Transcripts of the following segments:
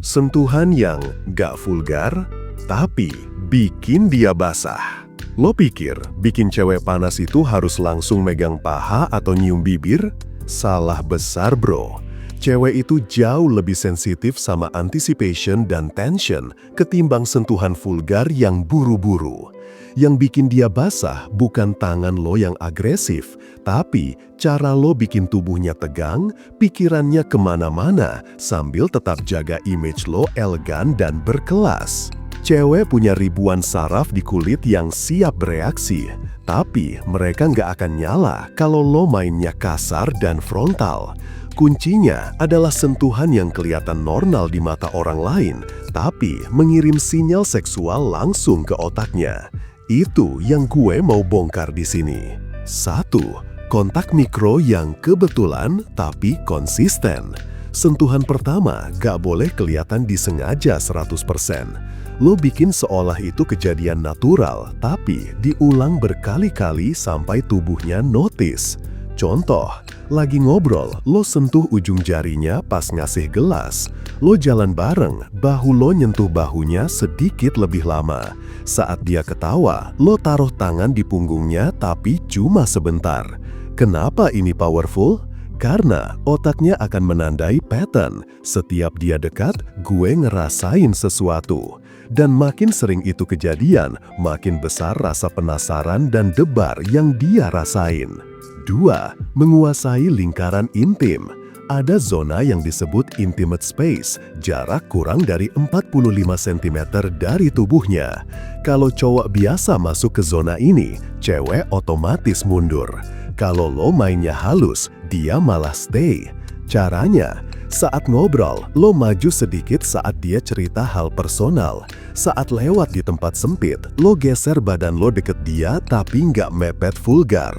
Sentuhan yang gak vulgar, tapi bikin dia basah. Lo pikir bikin cewek panas itu harus langsung megang paha atau nyium bibir? Salah besar bro. Cewek itu jauh lebih sensitif sama anticipation dan tension ketimbang sentuhan vulgar yang buru-buru. Yang bikin dia basah bukan tangan lo yang agresif, tapi cara lo bikin tubuhnya tegang, pikirannya kemana-mana, sambil tetap jaga image lo elegan dan berkelas. Cewek punya ribuan saraf di kulit yang siap bereaksi, tapi mereka nggak akan nyala kalau lo mainnya kasar dan frontal. Kuncinya adalah sentuhan yang kelihatan normal di mata orang lain, tapi mengirim sinyal seksual langsung ke otaknya. Itu yang gue mau bongkar di sini. 1. Kontak mikro yang kebetulan tapi konsisten. Sentuhan pertama gak boleh kelihatan disengaja 100%. Lo bikin seolah itu kejadian natural, tapi diulang berkali-kali sampai tubuhnya notice. Contoh, lagi ngobrol, lo sentuh ujung jarinya pas ngasih gelas. Lo jalan bareng, bahu lo nyentuh bahunya sedikit lebih lama. Saat dia ketawa, lo taruh tangan di punggungnya tapi cuma sebentar. Kenapa ini powerful? Karena otaknya akan menandai pattern. Setiap dia dekat, gue ngerasain sesuatu. Dan makin sering itu kejadian, makin besar rasa penasaran dan debar yang dia rasain. 2. Menguasai lingkaran intim. Ada zona yang disebut intimate space, jarak kurang dari 45 cm dari tubuhnya. Kalau cowok biasa masuk ke zona ini, cewek otomatis mundur. Kalau lo mainnya halus, dia malah stay. Caranya, saat ngobrol, lo maju sedikit saat dia cerita hal personal. Saat lewat di tempat sempit, lo geser badan lo deket dia tapi nggak mepet vulgar.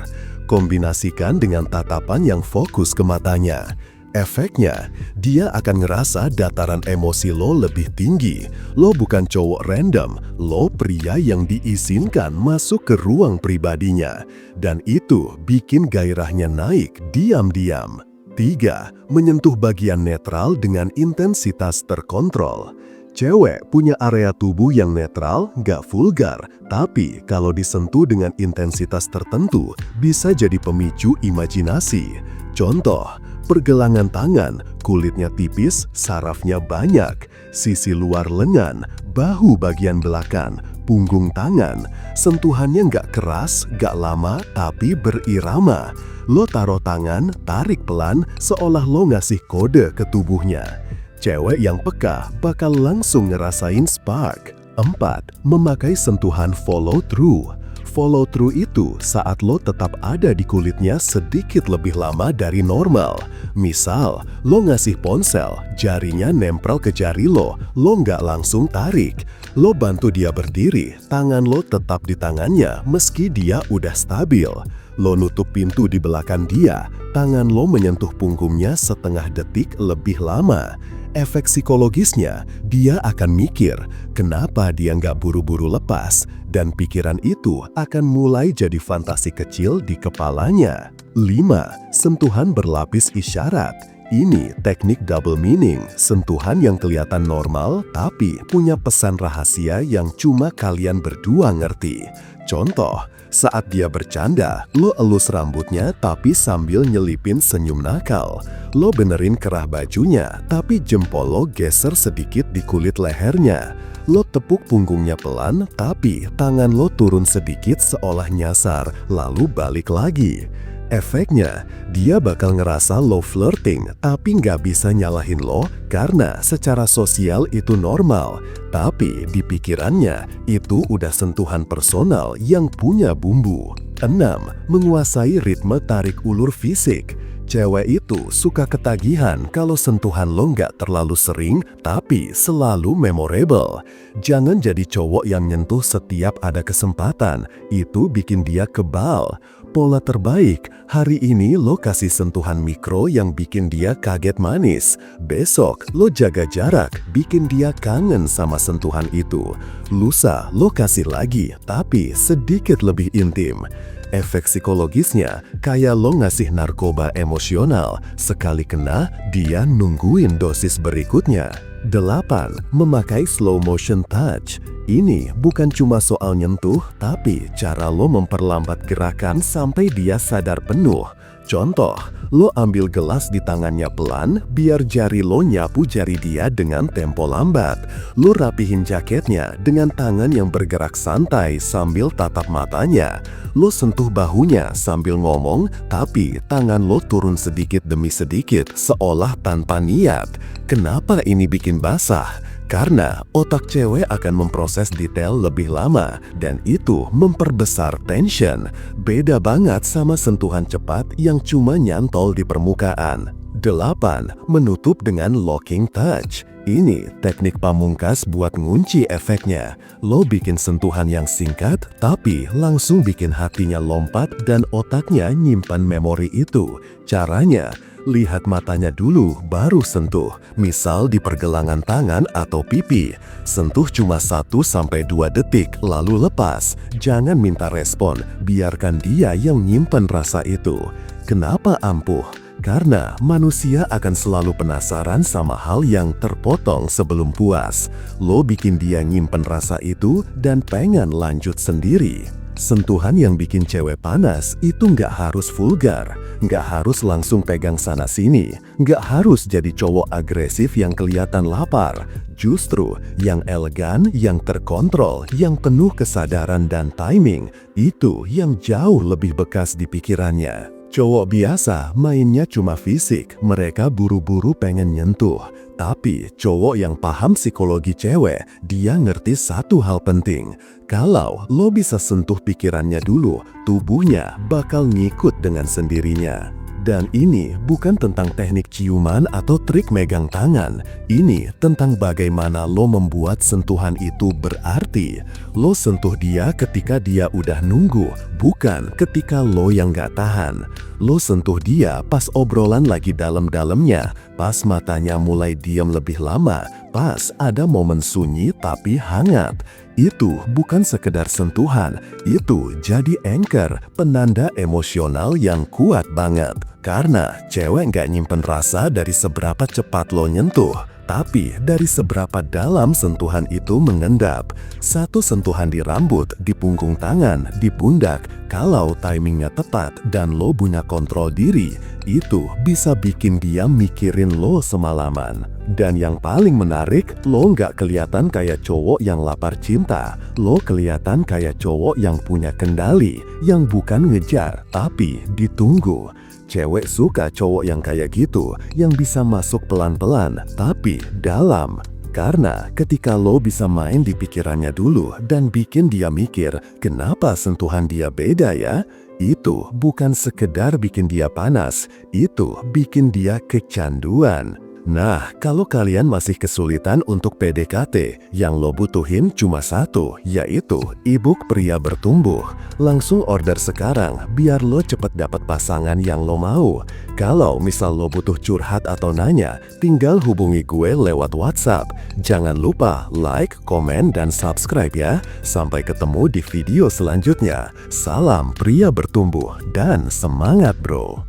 Kombinasikan dengan tatapan yang fokus ke matanya. Efeknya, dia akan ngerasa dataran emosi lo lebih tinggi. Lo bukan cowok random, lo pria yang diizinkan masuk ke ruang pribadinya. Dan itu bikin gairahnya naik diam-diam. 3. Menyentuh bagian netral dengan intensitas terkontrol. Cewek punya area tubuh yang netral, gak vulgar, tapi kalau disentuh dengan intensitas tertentu, bisa jadi pemicu imajinasi. Contoh, pergelangan tangan, kulitnya tipis, sarafnya banyak, sisi luar lengan, bahu bagian belakang, punggung tangan. Sentuhannya gak keras, gak lama, tapi berirama. Lo taruh tangan, tarik pelan, seolah lo ngasih kode ke tubuhnya. Cewek yang peka bakal langsung ngerasain spark. 4. Memakai sentuhan follow through. Follow through itu saat lo tetap ada di kulitnya sedikit lebih lama dari normal. Misal, lo ngasih ponsel, jarinya nempel ke jari lo nggak langsung tarik. Lo bantu dia berdiri, tangan lo tetap di tangannya meski dia udah stabil. Lo nutup pintu di belakang dia, tangan lo menyentuh punggungnya setengah detik lebih lama. Efek psikologisnya, dia akan mikir kenapa dia nggak buru-buru lepas, dan pikiran itu akan mulai jadi fantasi kecil di kepalanya. 5. Sentuhan berlapis isyarat. Ini teknik double meaning, sentuhan yang kelihatan normal tapi punya pesan rahasia yang cuma kalian berdua ngerti. Contoh, saat dia bercanda, lo elus rambutnya tapi sambil nyelipin senyum nakal. Lo benerin kerah bajunya, tapi jempol lo geser sedikit di kulit lehernya. Lo tepuk punggungnya pelan, tapi tangan lo turun sedikit seolah nyasar, lalu balik lagi. Efeknya, dia bakal ngerasa lo flirting, tapi nggak bisa nyalahin lo karena secara sosial itu normal. Tapi di pikirannya, itu udah sentuhan personal yang punya bumbu. 6. Menguasai ritme tarik ulur fisik. Cewek itu suka ketagihan kalau sentuhan lo nggak terlalu sering, tapi selalu memorable. Jangan jadi cowok yang nyentuh setiap ada kesempatan, itu bikin dia kebal. Pola terbaik, hari ini lo kasih sentuhan mikro yang bikin dia kaget manis. Besok lo jaga jarak, bikin dia kangen sama sentuhan itu. Lusa lo kasih lagi, tapi sedikit lebih intim. Efek psikologisnya kayak lo ngasih narkoba emosional, sekali kena dia nungguin dosis berikutnya. 8. Memakai slow motion touch. Ini bukan cuma soal nyentuh, tapi cara lo memperlambat gerakan sampai dia sadar penuh. Contoh, lo ambil gelas di tangannya pelan, biar jari lo nyapu jari dia dengan tempo lambat. Lo rapihin jaketnya dengan tangan yang bergerak santai sambil tatap matanya. Lo sentuh bahunya sambil ngomong, tapi tangan lo turun sedikit demi sedikit, seolah tanpa niat. Kenapa ini bikin basah? Karena otak cewek akan memproses detail lebih lama dan itu memperbesar tension. Beda banget sama sentuhan cepat yang cuma nyantol di permukaan. 8. Menutup dengan locking touch. Ini teknik pamungkas buat ngunci efeknya. Lo bikin sentuhan yang singkat, tapi langsung bikin hatinya lompat dan otaknya nyimpan memori itu. Caranya, lihat matanya dulu, baru sentuh. Misal di pergelangan tangan atau pipi. Sentuh cuma 1-2 detik, lalu lepas. Jangan minta respon, biarkan dia yang nyimpan rasa itu. Kenapa ampuh? Karena manusia akan selalu penasaran sama hal yang terpotong sebelum puas. Lo bikin dia nyimpen rasa itu dan pengen lanjut sendiri. Sentuhan yang bikin cewek panas itu nggak harus vulgar, nggak harus langsung pegang sana-sini, nggak harus jadi cowok agresif yang kelihatan lapar. Justru yang elegan, yang terkontrol, yang penuh kesadaran dan timing, itu yang jauh lebih bekas di pikirannya. Cowok biasa mainnya cuma fisik, mereka buru-buru pengen nyentuh. Tapi cowok yang paham psikologi cewek, dia ngerti satu hal penting. Kalau lo bisa sentuh pikirannya dulu, tubuhnya bakal ngikut dengan sendirinya. Dan ini bukan tentang teknik ciuman atau trik megang tangan. Ini tentang bagaimana lo membuat sentuhan itu berarti. Lo sentuh dia ketika dia udah nunggu, bukan ketika lo yang gak tahan. Lo sentuh dia pas obrolan lagi dalam-dalamnya, pas matanya mulai diam lebih lama, pas ada momen sunyi tapi hangat. Itu bukan sekedar sentuhan, itu jadi anchor, penanda emosional yang kuat banget. Karena cewek nggak nyimpen rasa dari seberapa cepat lo nyentuh, tapi dari seberapa dalam sentuhan itu mengendap. Satu sentuhan di rambut, di punggung tangan, di pundak, kalau timingnya tepat dan lo punya kontrol diri, itu bisa bikin dia mikirin lo semalaman. Dan yang paling menarik, lo nggak kelihatan kayak cowok yang lapar cinta. Lo kelihatan kayak cowok yang punya kendali, yang bukan ngejar, tapi ditunggu. Cewek suka cowok yang kayak gitu, yang bisa masuk pelan-pelan, tapi dalam. Karena ketika lo bisa main di pikirannya dulu dan bikin dia mikir, kenapa sentuhan dia beda ya? Itu bukan sekedar bikin dia panas, itu bikin dia kecanduan. Nah, kalau kalian masih kesulitan untuk PDKT, yang lo butuhin cuma satu, yaitu e-book Pria Bertumbuh. Langsung order sekarang, biar lo cepet dapat pasangan yang lo mau. Kalau misal lo butuh curhat atau nanya, tinggal hubungi gue lewat WhatsApp. Jangan lupa like, komen, dan subscribe ya. Sampai ketemu di video selanjutnya. Salam Pria Bertumbuh, dan semangat bro!